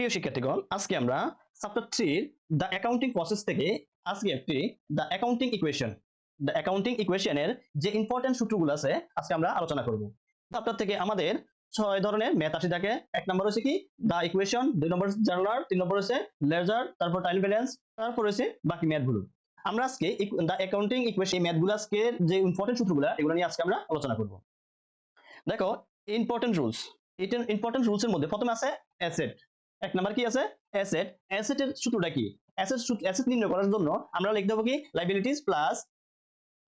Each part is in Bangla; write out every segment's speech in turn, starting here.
প্রিয় শিক্ষার্থীগণ, আজকে আমরা চ্যাপ্টার 3 দ্য অ্যাকাউন্টিং প্রসেস থেকে আজকে একটি দ্য অ্যাকাউন্টিং ইকুয়েশনের যে ইম্পর্টেন্ট সূত্রগুলো আছে আজকে আমরা আলোচনা করব। চ্যাপ্টার থেকে আমাদের 6 ধরনের ম্যাথ আসে থাকে। এক নম্বর হচ্ছে কি দ্য ইকুয়েশন, 2 নম্বর জার্নাল, 3 নম্বর হচ্ছে লেজার, তারপর টাইম ব্যালেন্স, তারপর হচ্ছে বাকি ম্যাথগুলো। আমরা আজকে দ্য অ্যাকাউন্টিং ইকুয়েশন এই ম্যাথগুলো আজকে যে ইম্পর্টেন্ট সূত্রগুলো এগুলো নিয়ে আজকে আমরা আলোচনা করব। দেখো ইম্পর্টেন্ট রুলস এর মধ্যে প্রথমে আছে অ্যাসেট। এক নাম্বার কি আছে অ্যাসেট। অ্যাসেটের সূত্রটা কি? অ্যাসেট নির্ণয় করার জন্য আমরা লিখতে হবে কি লায়াবিলিটিস প্লাস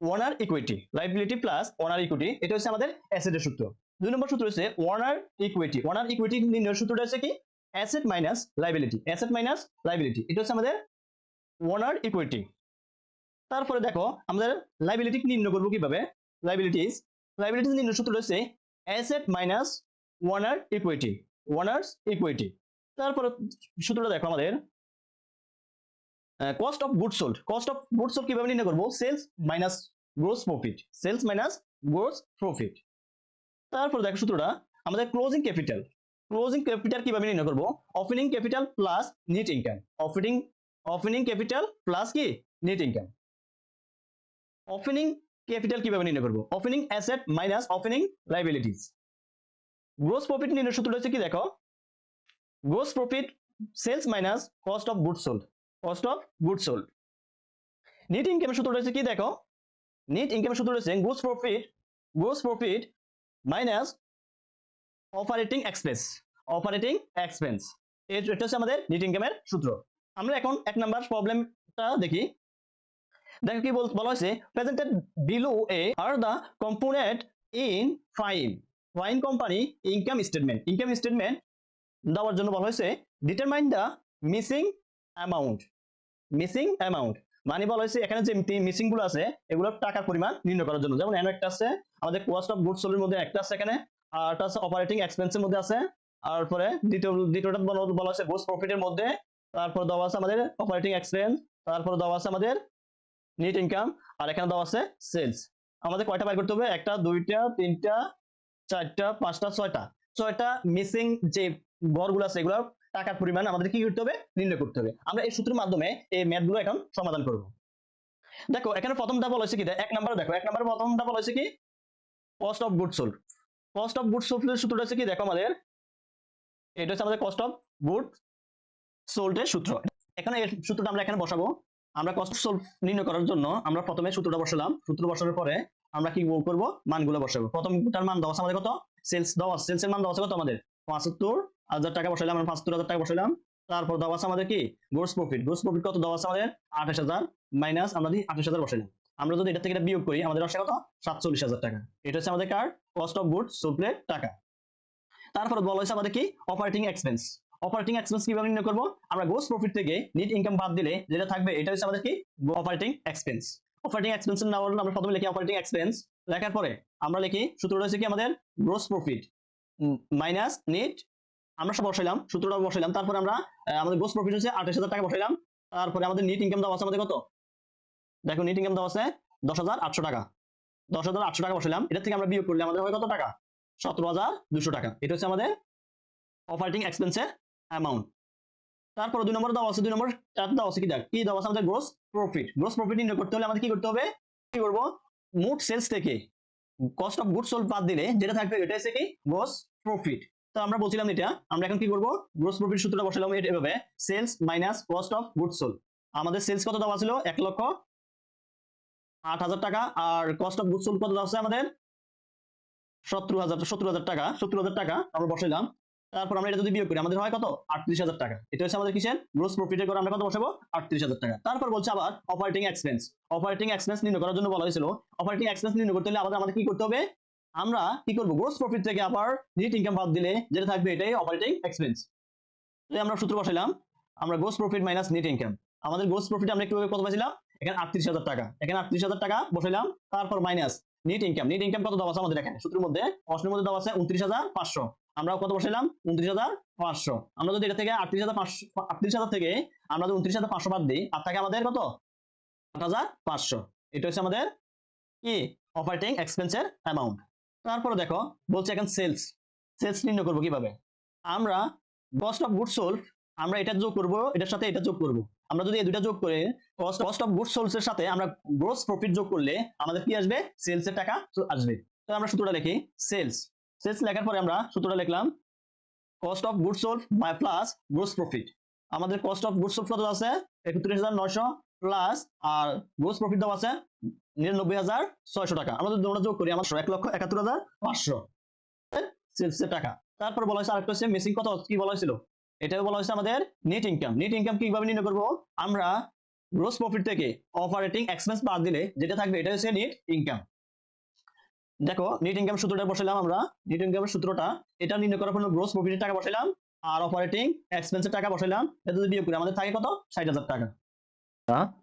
ওনার ইকুইটি। লায়াবিলিটি প্লাস ওনার ইকুইটি, এটা হচ্ছে আমাদের অ্যাসেটের সূত্র। দুই নম্বর সূত্র হচ্ছে ওনার ইকুইটি। ওনার ইকুইটি নির্ণয়ের সূত্রটা হচ্ছে কি asset minus liability. Asset minus liability, এটা হচ্ছে আমাদের ওনার ইকুইটি। তারপরে দেখো আমাদের লায়াবিলিটি নির্ণয় করব কিভাবে। লায়াবিলিটিস নির্ণয়ের সূত্র হচ্ছে asset minus owner equity, owner's equity. তারপরে সূত্রটা দেখো আমাদের cost of goods sold. Cost of goods sold কিভাবে নির্ণয় করব? Sales minus gross profit, sales minus gross profit. তারপর দেখো সূত্রটা আমাদের ক্লোজিং ক্যাপিটাল। ক্লোজিং ক্যাপিটাল কিভাবে নির্ণয় করব? Opening capital plus net income. Opening capital plus কি নেট ইনকাম। ওপেনিং ক্যাপিটাল কিভাবে নির্ণয় করব? Opening asset minus opening liabilities. Gross profit নির্ণয়ের সূত্রটা হচ্ছে কি দেখো gross profit sales minus cost of goods sold, cost of goods sold. Net ইনকামের সূত্রটা হচ্ছে কি দেখো নেট ইনকামের সূত্র হচ্ছে gross profit minus operating expense. এটা হচ্ছে আমাদের নেট ইনকামের সূত্র। আমরা এখন এক নাম্বার প্রবলেমটা দেখি। দেখো কি বলা হয়েছে presented below A are the component in fine company income statement দেওয়ার জন্য বলা হয়েছে ডিটারমাইন দ্য মিসিং অ্যামাউন্ট। মানে বলা হয়েছে এখানে যে মিসিং গুলো আছে এগুলোর টাকার পরিমাণ নির্ণয় করার জন্য। যেমন একটা আছে আমাদের কস্ট অফ গুডস সোল্ড এর মধ্যে একটা আছে এখানে, আর একটা আছে অপারেটিং এক্সপেন্সের মধ্যে আছে, তারপরে দ্বিতীয়টা বলা হয়েছে গ্রোস প্রফিটের মধ্যে, তারপর দেওয়া আছে আমাদের অপারেটিং এক্সপেন্স, তারপর দেওয়া আছে আমাদের নেট ইনকাম, আর এখানে দেওয়া আছে সেলস। আমাদের কয়টা বের করতে হবে? একটা, দুইটা, তিনটা, চারটা, পাঁচটা, ছয়টা মিসিং যে ঘরগুলো আছে এগুলো টাকার পরিমাণ আমাদের কি করতে হবে? নির্ণয় করতে হবে। আমরা এই সূত্রের মাধ্যমে এই ম্যাথগুলো এখন সমাধান করব। দেখো এখানে প্রথমটা বলা হয়েছে কি এক নাম্বার, দেখো এক নাম্বার প্রথমটা বলা হয়েছে কি cost of goods sold. Cost of goods sold এর সূত্রটা হচ্ছে কি দেখো আমাদের এটা হচ্ছে আমাদের কস্ট অফ গুড সোল্ড এর সূত্র। এখানে এই সূত্রটা আমরা এখানে বসাবো। আমরা কস্ট অফ সোল্ড নির্ণয় করার জন্য আমরা প্রথমে সূত্রটা বসালাম। সূত্র বসানোর পরে আমরা কি করব? মানগুলো বসাবো। প্রথমটার মান দেওয়া আছে আমাদের কত? সেলসের মান দেওয়া আছে কত আমাদের? ৭৫,০০০ টাকা বসাইলাম, আমরা ৭৫,০০০ টাকা বসাইলাম। তারপর দেওয়া আছে আমাদের কি গ্রোস প্রফিট কত দেওয়া আছে আমাদের? ২৮,০০০ মাইনাস আমরা দিই ২৮,০০০ বসাইলাম। আমরা যদি এটা থেকে এটা বিয়োগ করি আমাদের আসে কত? ৪৭,০০০ টাকা। এটা হচ্ছে আমাদের কার কস্ট অফ গুডস সোল্ড এর টাকা। তারপর বলা হয়েছে আমাদের কি অপারেটিং এক্সপেন্স কিভাবে নির্ণয় করব? আমরা গ্রোস প্রফিট থেকে নেট ইনকাম বাদ দিলে যেটা থাকবে এটা হচ্ছে আমাদের কি অপারেটিং এক্সপেন্স। অপারেটিং এক্সপেন্সের নাম আমরা প্রথমে লিখি অপারেটিং এক্সপেন্স। লেখার পরে আমরা লিখি সূত্রটা হচ্ছে কি আমাদের গ্রোস প্রফিট মাইনাস নেট, আমরা সব বসাইলাম, সূত্রটা বসাইলাম। তারপরে আমরা আমাদের গ্রোস প্রফিট হচ্ছে ২৮,০০০ টাকা বসাইলাম। তারপরে আমাদের নেট ইনকাম দেওয়া আছে আমাদের কত? দেখো নেট ইনকাম দেওয়া আছে ১০,৮০০ টাকা। ১০,৮০০ টাকা বসাইলাম। এটা থেকে আমরা বিয়োগ করলে আমাদের হয় কত টাকা? ১৭,২০০ টাকা। এটা হচ্ছে আমাদের অপারেটিং এক্সপেন্সের অ্যামাউন্ট। তারপরে ২ নম্বর দেওয়া আছে, ২ নম্বর দেওয়া আছে কি দেওয়া আছে আমাদের গ্রোস প্রফিট নির্ণয় করতে হলে আমাদের কি করতে হবে? কি করব? মোট সেলস থেকে কস্ট অফ গুডস সোল্ড বাদ দিলে যেটা থাকবে এটা হচ্ছে কি গ্রোস প্রফিট। তো আমরা বলছিলাম এটা আমরা এখন কি করব? গ্রোস প্রফিট সূত্রটা বসালাম এভাবে sales minus cost of goods sold. আমাদের সেলস কত দেওয়া ছিল? ১,০৮০০০ টাকা। আর কস্ট অফ গুডস সোল্ড কত দেওয়া আছে আমাদের? ৭০,০০০ টাকা আমরা বসাইলাম। তারপর আমরা এটা যদি বিয়োগ করি আমাদের হয় কত? ৩৮,০০০ টাকা। এটা হচ্ছে আমাদের কিসের? গ্রোস প্রফিটের করে আমরা কত বসাবো? ৩৮,০০০ টাকা। তারপর বলছে আবার অপারেটিং এক্সপেন্স নির্ণয় করার জন্য বলা হয়েছিল অপারেটিং এক্সপেন্স নির্ণয় করতে হলে আমাদের কি করতে হবে? আমরা কি করব? গ্রোস প্রফিট থেকে আবার নেট ইনকাম বাদ দিলে যেটা থাকবে এটাই অপারেটিং এক্সপেন্স। তো আমরা সূত্র বসাইলাম, আমরা gross profit minus net income. আমাদের গ্রোস প্রফিট আমরা কিভাবে কত পাইছিলাম? এখানে ৩৮,০০০ টাকা। এখানে ৩৮,০০০ টাকা বসাইলাম। তারপর মাইনাস নেট ইনকাম কত দেওয়া আছে আমাদের? এখানে সূত্রের মধ্যে প্রশ্নের মধ্যে দেওয়া আছে ২৯,৫০০। আমরা কত বসাইলাম? ২৯,৫০০। আমরা যদি এটা থেকে ৩৮,০০০ থেকে আমরা যদি ২৯,৫০০ বাদ দিই আর থাকে আমাদের কত? ৮,৫০০। এটা হচ্ছে আমাদের কি অপারেটিং এক্সপেন্সের অ্যামাউন্ট। তারপরে দেখো বলছে এখন সেলস নির্ণয় করবো কিভাবে? আমরা কস্ট অফ গুডস সোল্ড আমরা এটা যোগ করব, এটার সাথে এটা যোগ করব। আমরা যদি এই দুইটা যোগ করে কস্ট অফ গুডস সোলস এর সাথে আমরা গ্রোস প্রফিট যোগ করলে আমাদের কি আসবে? সেলস এর টাকা আসবে। তো আমরা সূত্রটা লিখি, সেলস। সেলস লেখার পরে আমরা সূত্রটা লিখলাম cost of goods sold plus gross profit. আমাদের কস্ট অফ গুডস সোল্ড কত আছে? ৩১,৯০০ প্লাস আর গ্রোস প্রফিট দাম আছে ৯৯,৬০০ টাকা। আমরা যদি যোগ করি আমার ১,৭১,৫০০ সেলস এর টাকা। তারপর বলা হয়েছে আরেকটা হচ্ছে মেসিং কত কি বলা হয়েছিল, এটাও বলা হয়েছে আমাদের নেট ইনকাম। নেট ইনকাম কিভাবে নির্ণয় করব? আমরা গ্রোস প্রফিট থেকে অপারেটিং এক্সপেন্স বাদ দিলে যেটা থাকবে এটা হচ্ছে নেট ইনকাম। দেখো নেট ইনকাম সূত্রটা বসাইলাম আমরা, নেট ইনকামের সূত্রটা এটা নির্ণয় করার জন্য গ্রোস প্রফিটের টাকা বসাইলাম আর অপারেটিং এক্সপেন্সের টাকা বসাইলাম। এটা যদি বিয়োগ করি আমাদের থাকে কত? ৬০,০০০ টাকা।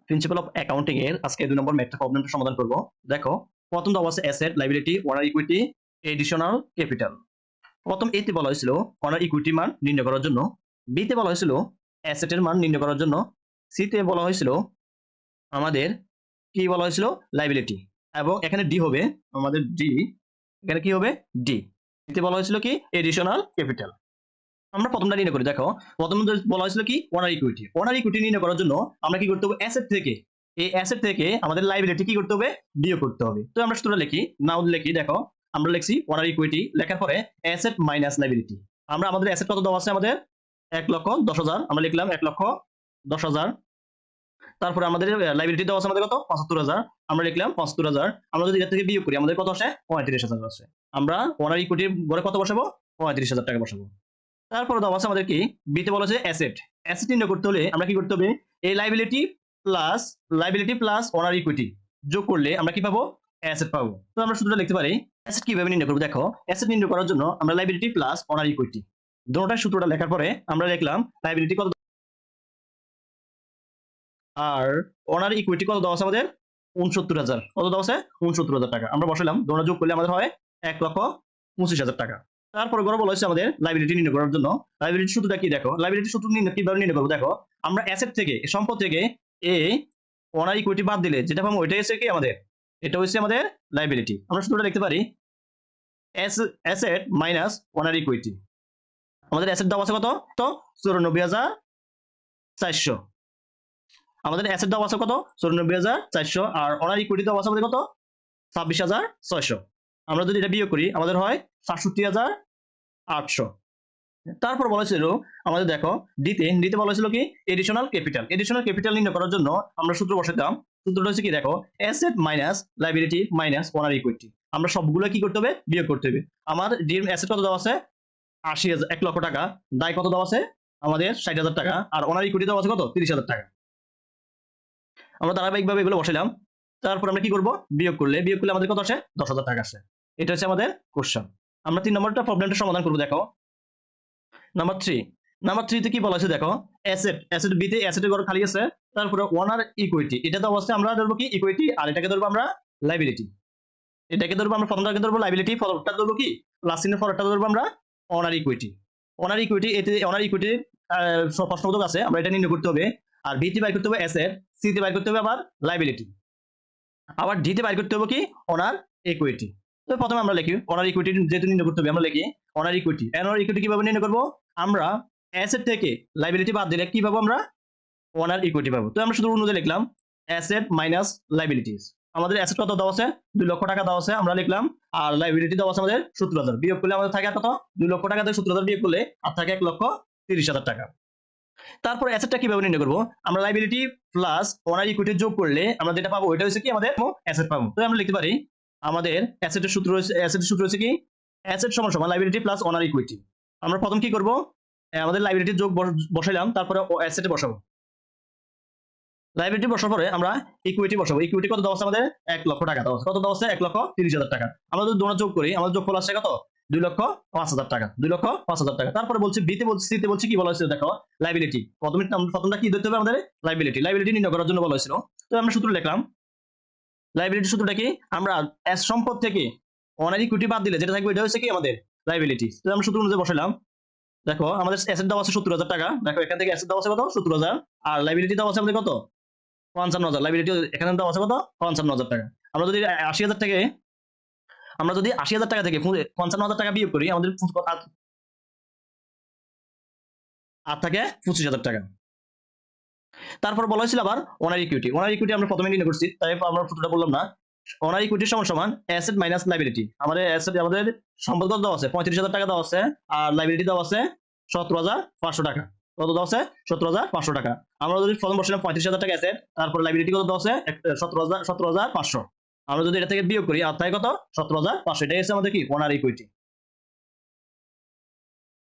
প্রিন্সিপাল অফ অ্যাকাউন্টিং এর আজকে ২ নম্বর ম্যাথটা প্রবলেমটা সমাধান করব। দেখো প্রথম দেওয়া আছে অ্যাসেট, লাইবিলিটি, ওনার ইকুইটি, এডিশনাল ক্যাপিটাল। প্রথম এ তে বলা হয়েছিল ওনার ইকুইটি মান নির্ণয় করার জন্য, বি তে বলা হয়েছিল অ্যাসেটের মান নির্ণয় করার জন্য, সি তে বলা হয়েছিল আমাদের কি বলা হয়েছিল? লাইবিলিটি। এবং এখানে ডি হবে আমাদের ডি, এখানে কি হবে? ডি। তে বলা হয়েছিল কি? Additional capital. আমরা প্রথমটা নির্ণয় করি। দেখো প্রথম বলা হয়েছিল কি? ওনার ইকুইটি। ওনার ইকুইটি নির্ণয় করার জন্য আমরা কি করতে হবে? অ্যাসেট থেকে, এই অ্যাসেট থেকে আমাদের লাইবিলিটি কি করতে হবে? বিয়োগ করতে হবে। তো আমরা সূত্রটা লিখি, নাও লিখি। দেখো আমরা লিখছি ওনার ইকুইটি লেখার পরে অ্যাসেট মাইনাস লাইবিলিটি। আমরা আমাদের অ্যাসেট কত দেওয়া আছে? আমাদের ১,১০,০০০। আমরা লিখলাম ১,১০,০০০। তারপরে আমাদের লাইবিলিটি দেওয়া আছে আমাদের কত? ৭৫,০০০। আমরা লিখলাম ৭৫,০০০। আমরা যদি এটা থেকে বিয়োগ করি আমাদের কত আসে? ৩৫,০০০ আসে। আমরা ওনার ইকুইটির ঘরে কত বসাবো? ৩৫,০০০ টাকা বসাবো। তারপরে দেওয়া আছে আমাদের কি? বিতে বলা আছে অ্যাসেট। অ্যাসেট নির্ণয় করতে হলে আমরা কি করতে হবে? এই লাইবিলিটি প্লাস ওনার ইকুইটি যোগ করলে আমরা কি পাবো? অ্যাসেট পাবো। তো আমরা সূত্রটা লিখতে পারি। অ্যাসেট কিভাবে নির্ণয় করব? দেখো অ্যাসেট নির্ণয় করার জন্য আমরা লাইবিলিটি প্লাস ওনার ইকুইটি দুটোটার সূত্রটা লেখার পরে আমরা লিখলাম লাইবিলিটি কত আর ওনার ইকুইটি কত দেওয়া আছে আমাদের? ৬৯,০০০। কত দেওয়া আছে? ৬৯,০০০ টাকা। আমরা বসালাম, দুটো যোগ করলে আমাদের হয় ১,২৫,০০০ টাকা। তারপরে বড় বলা হয়েছে আমাদের লাইবিলিটি নির্ণয় করার জন্য। লাইবিলিটি সূত্রটা কি? দেখো লাইবিলিটি সূত্র কিভাবে নির্ণয় করবো? দেখো আমরা অ্যাসেট থেকে, সম্পদ থেকে এ ওনার ইকুইটি বাদ দিলে যেটা পাবো ওইটাই হচ্ছে কি আমাদের? এটা হচ্ছে আমাদের লাইবিলিটি। আমরা সূত্রটা লিখতে পারি অ্যাসেট মাইনাস ওনার ইকুইটি। আমাদের অ্যাসেট দেওয়া আছে কত? তো ৯৪,৪০০। আমাদের অ্যাসেট দেওয়া আছে কত? ৯৪,৪০০। আর ওনার ইকুইটি দেওয়া আছে আমাদের কত? ২৬,৬০০। আমরা যদি এটা বিয়োগ করি আমাদের হয় ৬৭,৮০০। তারপর বলা ছিল আমাদের দেখো ডিতে বলা ছিল কি? Additional capital. এডিশনাল ক্যাপিটাল নির্ণয় করার জন্য আমরা সূত্র বসাতাম। সূত্রটা হচ্ছে কি? দেখো asset minus liability minus owner equity. আমরা সবগুলো কি করতে হবে? বিয়োগ করতে হবে। আমার ডির অ্যাসেট কত দেওয়া আছে? ৮০,০০০, ১,০০,০০০ টাকা। দায় কত দেওয়া আছে? আমাদের ৬০,০০০ টাকা। আর ওনার ইকুইটি দেওয়া আছে কত? ৩০,০০০ টাকা। আমরা ধারাবাহিকভাবে এগুলো বসাইলাম। তারপর আমরা কি করব? বিয়োগ করলে আমাদের কত আসে? ১০,০০০ টাকা আসে। এটা হচ্ছে আমাদের কোশ্চেন। আমরা ৩ নম্বরটা প্রবলেমটা সমাধান করব। দেখো নাম্বার 3 তে কি বলা আছে? দেখো অ্যাসেট বি তে অ্যাসেটের ঘর খালি আছে। তারপরে ওনার ইকুইটি এটা দেওয়া আছে, আমরা ধরবো কি? ইকুইটি। আর এটাকে ধরবো আমরা লাইবিলিটি। এটাকে ধরবো আমরা, প্রথমটাকে ধরবো লাইবিলিটি, পরেরটা ধরবো কি? প্লাস চিহ্নের পরেরটা ধরবো আমরা ওনার ইকুইটি। ওনার ইকুইটি এতে ওনার ইকুইটি প্রশ্নবোধক আছে, আমরা এটা নির্ণয় করতে হবে। আর বি তে বাইর করতে হবে অ্যাসেট, সি তে বাইর করতে হবে আবার লাইবিলিটি, আবার ডি তে বাইর করতে হবে কি? ওনার ইকুইটি। তো প্রথমে আমরা লিখি ওনার ইকুইটি যেহেতু নির্ণয় করতে হবে আমরা লিখি ওনার ইকুইটি। ওনার ইকুইটি কিভাবে নির্ণয় করব? আমরা অ্যাসেট থেকে লাইবিলিটি বাদ দিলে কি পাবো? আমরা ওনার ইকুইটি পাবো। তো আমরা শুধু অনুযায়ী লিখলাম অ্যাসেট মাইনাস লাইবিলিটিস। আমাদের অ্যাসেট কত দেওয়া আছে? ২,০০,০০০ টাকা দেওয়া আছে, আমরা লিখলাম। আর লাইবিলিটি দেওয়া আছে আমাদের ৭০,০০০। বিয়োগ করলে আমাদের থাকে কত? ২,০০,০০০ টাকা থেকে ৭০,০০০ বিয়োগ করলে আর থাকে ১,৩০,০০০ টাকা। তারপর অ্যাসেটটা কিভাবে নির্ণয় করব? আমরা লাইবিলিটি প্লাস ওনার ইকুইটি যোগ করলে আমরা যেটা পাবো ওইটা হচ্ছে কি? আমাদের অ্যাসেট পাবো। তো আমরা লিখতে পারি আমাদের অ্যাসেটের সূত্র হচ্ছে কি? অ্যাসেট সমান সমান লাইবিলিটি প্লাস ওনার ইকুইটি। আমরা প্রথম কি করব? আমাদের লাইবিলিটি যোগ বসাইলাম, তারপরে অ্যাসেটে বসাবো। লাইবিলিটি বসার পরে আমরা ইকুইটি বসাবো। ইকুইটি কত দেওয়া আছে আমাদের? ১,০০,০০০ টাকা দেওয়া আছে। কত দেওয়া আছে? ১,৩০,০০০ টাকা। আমরা যদি দুটো যোগ করি আমাদের যোগফল আসছে কত? ২,০৫,০০০ টাকা। ২,৫০০০ টাকা। তারপরে বলছি বিতে বলছি, সিতে বলছি কি বলা হয়েছিল? দেখো লাইবিলিটি। প্রথমটা কি ধরতে হবে আমাদের? লাইবিলিটি নির্ণয় করার জন্য বলা হয়েছিল। তো আমরা সূত্র লিখলাম। লাইবিলিটি সূত্রটা কি? আমরা সম্পদ থেকে ওনার ইকুইটি বাদ দিলে যেটা থাকবে এটা হচ্ছে কি? আমাদের লাইবিলিটি। তো আমরা সূত্র অনুযায়ী বসাইলাম। দেখো আমাদের অ্যাসেট দেওয়া আছে ৭০,০০০ টাকা। দেখো এখান থেকে অ্যাসেট দেওয়া আছে কত? ৭০,০০০। আর লাইবিলিটি দেওয়া আছে আমাদের কত? ৫৫,০০০। লাইবিলিটি এখানে দেওয়া আছে কত? ৫৫,০০০ টাকা। আমরা যদি ৮০,০০০ থেকে ৫৫,০০০ টাকা বিয়োগ করি আমাদের আর থাকে 25,000 টাকা। তারপর বলা হয়েছিল আবার ওনার ইকুইটি। ওনার ইকুইটি আমরা প্রথমে নির্ণয় করছি, তাই আমরা ফুটোটা বললাম না। ওনার ইকুইটি সমান সমান অ্যাসেট মাইনাস লাইবিলিটি। আমাদের অ্যাসেট, আমাদের সম্পদ কত দেওয়া আছে? 35,000 টাকা দেওয়া আছে, আর লাইবিলিটি দেওয়া আছে 17,500 টাকা। কত দেওয়া আছে? 17,500 টাকা। আমরা যদি প্রথম বসছিলাম 35,000 টাকা অ্যাসেট, তারপর লাইবিলিটি কত দেওয়া আছে? 17,500। আমরা যদি এটা থেকে বিয়োগ করি, আর তাই কত? 17,500। এটাই হচ্ছে আমাদের কি ওনার ইকুইটি।